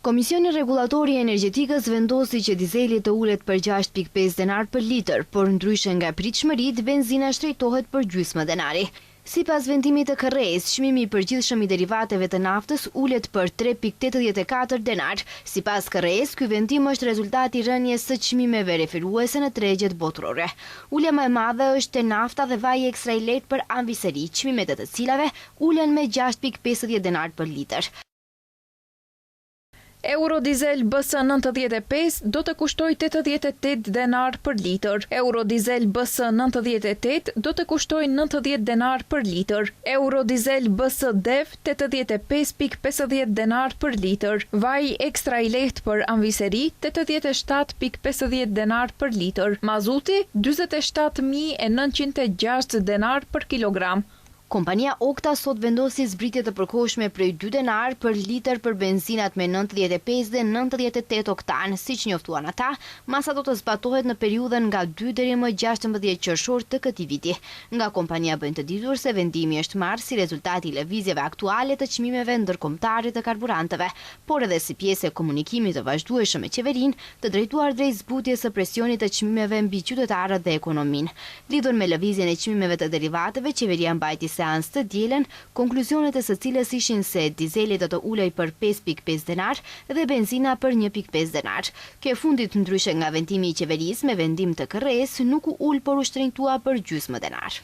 Komisioni Rregullatori i Energjetikës vendosi që dizeli të ulet për 6.5 denar për litër, por ndryshe nga pritshmëritë, benzina shtrejtohet për gjysmë denari. Sipas vendimit të KRRE-s, çmimi i përgjithshëm i derivateve të naftës ulet për 3.84 denar. Sipas KRRE-s, ky vendim është rezultati i rënies së çmimeve referuese në tregjet botërore. Ulja më e madhe është te nafta dhe vaji ekstra i lehtë për anviseri, çmimet e të cilave ulen me 6.50 denar për litër. Eurodizel BS 95 do të kushtoj 88 denar për litër. Eurodizel BS 98 do të kushtoj 90 denar për litër. Eurodizel BS DEV 85.50 denar për litër. Vaj ekstra i lehtë për anviseri 87.50 denar për litër. Mazuti 47.906 denar për kilogram. Kompania Okta sot vendosi zbritje të përkohshme prej 2 denar për litër për benzinat me 95 dhe 98 oktan, siç njoftuan ata, masa do të zbatohet në periudhën nga 2 deri më 16 qershor të këtij viti. Nga kompania bën të ditur se vendimi është marrë si rezultati i lëvizjeve aktuale të çmimeve ndërkombëtare të karburanteve, por edhe si pjesë e komunikimit të vazhdueshëm me qeverinë, të drejtuar drejt zbutjes së presionit të çmimeve mbi qytetarët dhe ekonominë. Lidhur me lëvizjen e çmimeve të derivateve, qeveria mbajti seancë të dielën, konkluzionet e së cilës ishin se dizeli do të ulej për 5.5 denar dhe benzina për 1.5 denar. Kjo e fundit, ndryshe nga vendimi i qeverisë me vendim të KRRE-s, nuk u ul por u shtrenjtua për gjysmë denar.